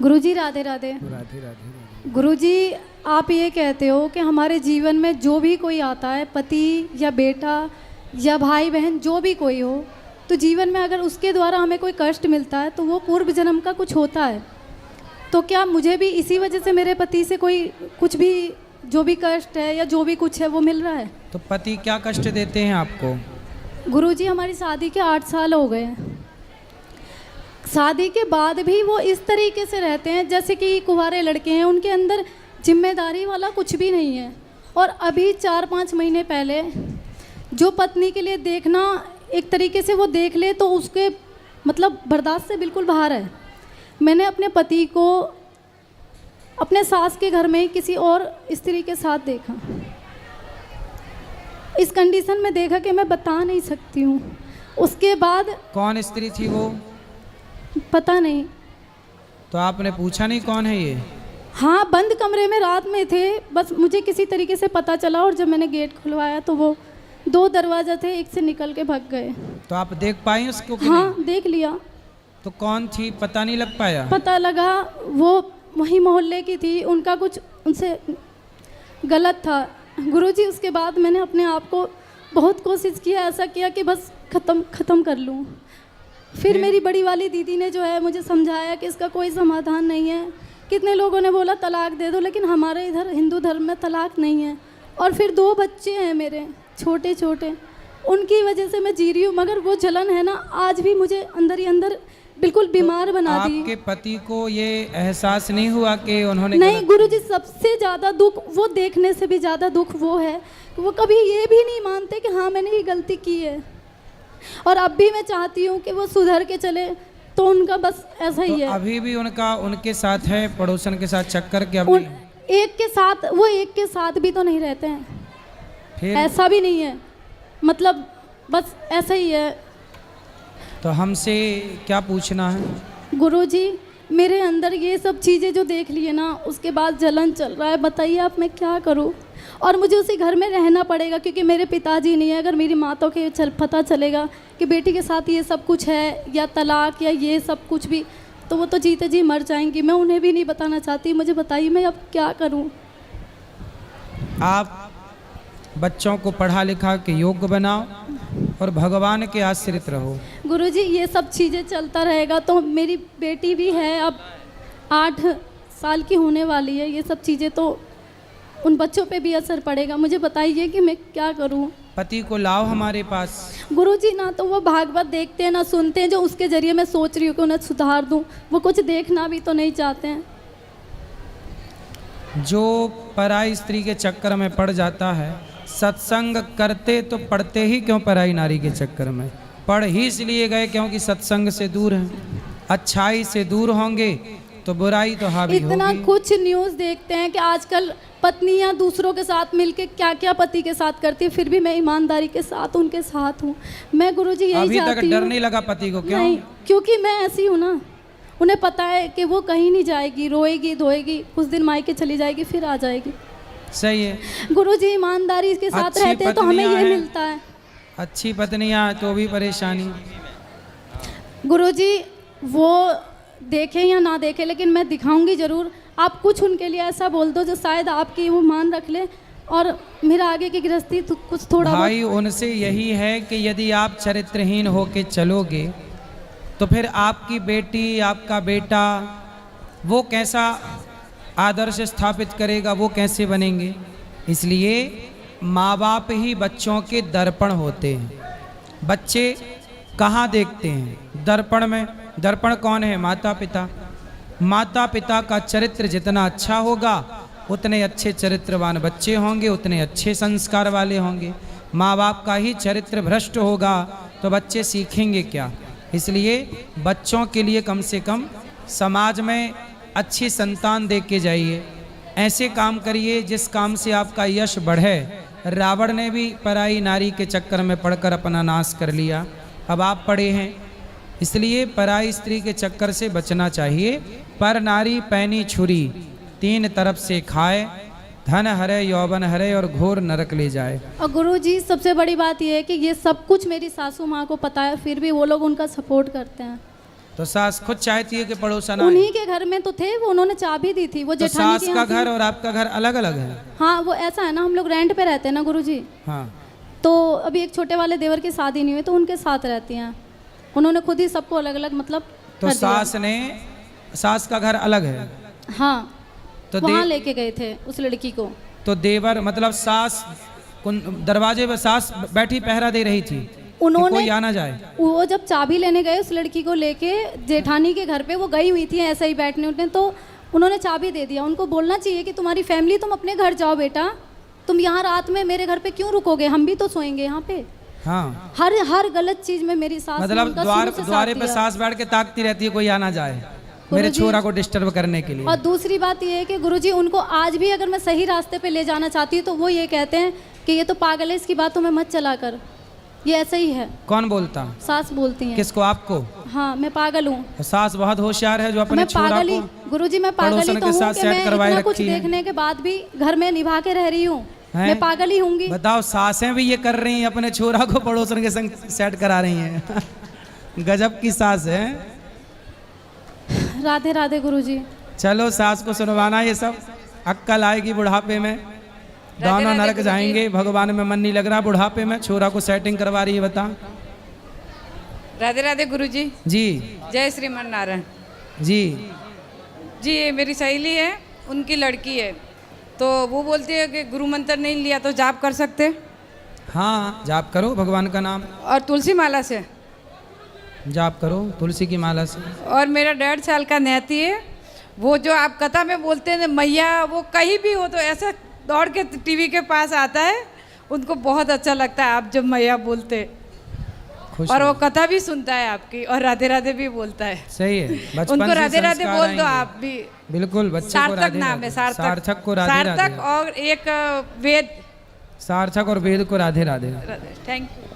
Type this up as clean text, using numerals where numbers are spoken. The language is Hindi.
गुरुजी राधे राधे। राधे राधे। गुरुजी, आप ये कहते हो कि हमारे जीवन में जो भी कोई आता है, पति या बेटा या भाई बहन जो भी कोई हो, तो जीवन में अगर उसके द्वारा हमें कोई कष्ट मिलता है तो वो पूर्व जन्म का कुछ होता है। तो क्या मुझे भी इसी वजह से मेरे पति से कोई कुछ भी जो भी कष्ट है या जो भी कुछ है वो मिल रहा है? तो पति क्या कष्ट देते हैं आपको? गुरुजी, हमारी शादी के 8 साल हो गए हैं। शादी के बाद भी वो इस तरीके से रहते हैं जैसे कि कुंवारे लड़के हैं, उनके अंदर जिम्मेदारी वाला कुछ भी नहीं है। और अभी 4-5 महीने पहले जो पत्नी के लिए देखना एक तरीके से वो देख ले तो उसके मतलब बर्दाश्त से बिल्कुल बाहर है। मैंने अपने पति को अपने सास के घर में ही किसी और स्त्री के साथ देखा। इस कंडीशन में देखा कि मैं बता नहीं सकती हूँ। उसके बाद कौन स्त्री थी वो? पता नहीं। तो आपने पूछा नहीं कौन है ये? हाँ, बंद कमरे में रात में थे, बस मुझे किसी तरीके से पता चला और जब मैंने गेट खुलवाया तो वो 2 दरवाजा थे, एक से निकल के भाग गए। तो आप देख पाई उसको कि हाँ नहीं? देख लिया। तो कौन थी पता नहीं लग पाया? पता लगा वो वही मोहल्ले की थी, उनका कुछ उनसे गलत था। गुरुजी, उसके बाद मैंने अपने आप को बहुत कोशिश किया, ऐसा किया कि बस ख़त्म कर लूँ। फिर मेरी बड़ी वाली दीदी ने जो है मुझे समझाया कि इसका कोई समाधान नहीं है। कितने लोगों ने बोला तलाक दे दो, लेकिन हमारे इधर हिंदू धर्म में तलाक नहीं है। और फिर 2 बच्चे हैं मेरे छोटे छोटे, उनकी वजह से मैं जी रही हूँ। मगर वो जलन है ना, आज भी मुझे अंदर ही अंदर बिल्कुल बीमार बना दी। आपके पति को ये एहसास नहीं हुआ कि उन्होंने नहीं गुरुजी, सबसे ज़्यादा दुख वो देखने से भी ज़्यादा दुख वो है कि वो कभी ये भी नहीं मानते कि हाँ मैंने ये गलती की है। और अब भी मैं चाहती हूँ कि वो सुधर के चले, तो उनका बस ऐसा ही है। अभी भी उनका उनके साथ है पड़ोसन के साथ चक्कर के? एक के साथ वो एक के साथ भी तो नहीं रहते हैं, फिर ऐसा भी नहीं है, मतलब बस ऐसा ही है। तो हमसे क्या पूछना है? गुरुजी, मेरे अंदर ये सब चीज़ें जो देख लिए ना, उसके बाद जलन चल रहा है। बताइए आप मैं क्या करूँ? और मुझे उसी घर में रहना पड़ेगा क्योंकि मेरे पिताजी नहीं है। अगर मेरी माँ तो के पता चलेगा कि बेटी के साथ ये सब कुछ है या तलाक या ये सब कुछ भी, तो वो तो जीते जी मर जाएंगी। मैं उन्हें भी नहीं बताना चाहती। मुझे बताइए मैं अब क्या करूँ? आप बच्चों को पढ़ा लिखा के योग्य बनाओ और भगवान के आश्रित रहो। गुरुजी, ये सब चीज़ें चलता रहेगा तो मेरी बेटी भी है, अब 8 साल की होने वाली है। ये सब चीज़ें तो उन बच्चों पे भी असर पड़ेगा। मुझे बताइए कि मैं क्या करूं? पति को लाओ हमारे पास। गुरुजी, ना तो वो भागवत देखते हैं ना सुनते हैं, जो उसके जरिए मैं सोच रही हूँ कि उन्हें सुधार दूं। वो कुछ देखना भी तो नहीं चाहते हैं। जो पराई स्त्री के चक्कर में पड़ जाता है, सत्संग करते तो पढ़ते ही क्यों पराई नारी के चक्कर में? पढ़ ही इसलिए गए क्योंकि सत्संग से दूर हैं। अच्छाई से दूर होंगे तो बुराई तो हावी होगी। इतना कुछ न्यूज़ देखते हैं कि आजकल पत्नियां दूसरों के साथ मिलके क्या क्या पति के साथ करती है, फिर भी मैं ईमानदारी के साथ उनके साथ हूँ। मैं गुरुजी यही अभी चाहती तक हूँ। डर नहीं लगा पति को? क्यों? नहीं, क्योंकि मैं ऐसी हूँ ना। उन्हें पता है कि वो कहीं नहीं जाएगी, रोएगी धोएगी, कुछ दिन मायके चली जाएगी, फिर आ जाएगी। सही है। गुरुजी, ईमानदारी के साथ रहते हैं तो हमें ये मिलता है। अच्छी पत्नियां तो भी परेशानी। गुरुजी, वो देखे या ना देखे, लेकिन मैं दिखाऊंगी ज़रूर। आप कुछ उनके लिए ऐसा बोल दो जो शायद आपकी वो मान रख ले और मेरा आगे की गृहस्थी तो कुछ थोड़ा भाई उनसे यही है कि यदि आप चरित्रहीन होके चलोगे तो फिर आपकी बेटी, आपका बेटा वो कैसा आदर्श स्थापित करेगा, वो कैसे बनेंगे? इसलिए माँ बाप ही बच्चों के दर्पण होते हैं। बच्चे कहाँ देखते हैं? दर्पण में। दर्पण कौन है? माता पिता। माता पिता का चरित्र जितना अच्छा होगा उतने अच्छे चरित्रवान बच्चे होंगे, उतने अच्छे संस्कार वाले होंगे। माँ बाप का ही चरित्र भ्रष्ट होगा तो बच्चे सीखेंगे क्या? इसलिए बच्चों के लिए कम से कम समाज में अच्छी संतान दे के जाइए। ऐसे काम करिए जिस काम से आपका यश बढ़े। रावण ने भी पराई नारी के चक्कर में पड़कर अपना नाश कर लिया। अब आप पड़े हैं, इसलिए पराई स्त्री के चक्कर से बचना चाहिए। पर नारी पैनी छुरी, 3 तरफ से खाए, धन हरे यौवन हरे और घोर नरक ले जाए। और गुरुजी, सबसे बड़ी बात यह है कि ये सब कुछ मेरी सासू माँ को पता है, फिर भी वो लोग उनका सपोर्ट करते हैं। तो सास खुद चाहती है कि पड़ोसन आए। उन्हीं के घर में तो थे वो, उन्होंने चाबी दी थी। वो तो जेठानी सास के का यहाँ घर थी। और आपका घर अलग अलग है? हाँ वो ऐसा है ना, हम लोग रेंट पे रहते हैं ना गुरुजी। हाँ। तो अभी एक छोटे वाले देवर की शादी नहीं हुई तो उनके साथ रहती हैं। उन्होंने खुद ही सबको अलग अलग मतलब तो कर दिया। सास का घर अलग है? हाँ तो वहाँ लेके गए थे उस लड़की को। तो देवर मतलब सास दरवाजे पर सास बैठी पहरा दे रही थी कि उन्होंने कोई आ ना जाए। वो जब चाबी लेने गए उस लड़की को लेके जेठानी के घर पे, वो गई हुई थी ऐसे ही बैठने उठने, तो उन्होंने चाबी दे दिया। उनको बोलना चाहिए कि तुम्हारी फैमिली, तुम अपने घर जाओ बेटा, तुम यहाँ रात में मेरे घर पे क्यों रुकोगे, हम भी तो सोएंगे यहाँ पे। हाँ हर गलत चीज में मेरी सास ने मतलब उनका शुरू से साथ द्वारे पे दिया। सास बैठ के ताकती रहती है कोई आ ना जाए मेरे गुरुजी। छोरा को डिस्टर्ब करने के लिए। और दूसरी बात ये है कि गुरुजी उनको आज भी अगर मैं सही रास्ते पे ले जाना चाहती हूँ तो वो ये कहते हैं कि ये तो पागल है, इसकी बातों में मत चला कर, ये ऐसे ही है। कौन बोलता? सास बोलती हैं। किसको? आपको? हाँ मैं पागल हूँ। तो सास बहुत होशियार है जो अपने मैं छोरा पागल ही को गुरुजी, मैं पागल ही पड़ोसन तो के हूँ साथ कि सेट मैं करवाए इतना कुछ रखी है। देखने के बाद भी घर में निभा के रह रही हूँ। हैं? मैं पागल ही होंगी। बताओ, सासें भी ये कर रही हैं, अपने छोरा को पड़ोसन के संग सेट करा रही हैं। गजब की सास है। राधे राधे गुरुजी। चलो सास को सुनवाना ये सब, अक्कल आएगी बुढ़ापे में। दोनों नरक जाएंगे, भगवान में मन नहीं लग रहा बुढ़ापे में, छोरा को सेटिंग करवा रही है। बता। राधे राधे गुरुजी। जी जय श्रीमान नारायण जी। जी। ये मेरी सहेली है, उनकी लड़की है, तो वो बोलती है कि गुरु मंत्र नहीं लिया तो जाप कर सकते। हाँ जाप करो भगवान का नाम, और तुलसी माला से जाप करो तुलसी की माला से। और मेरा 1.5 साल का नैती है, वो जो आप कथा में बोलते हैं मैया, वो कहीं भी हो तो ऐसा दौड़ के टीवी के पास आता है, उनको बहुत अच्छा लगता है आप जब मैया बोलते। खुश और हो। वो कथा भी सुनता है आपकी, और राधे राधे भी बोलता है। सही है, बचपन उनको से राधे राधे संस्कार बोल दो आएंगे। आप भी। बिल्कुल, बच्चे को सार्थक राधे नाम राधे। है, सार्थक। सार्थक को राधे सार्थक राधे। और एक वेद। सार्थक और वेद को राधे राधे। Thank you.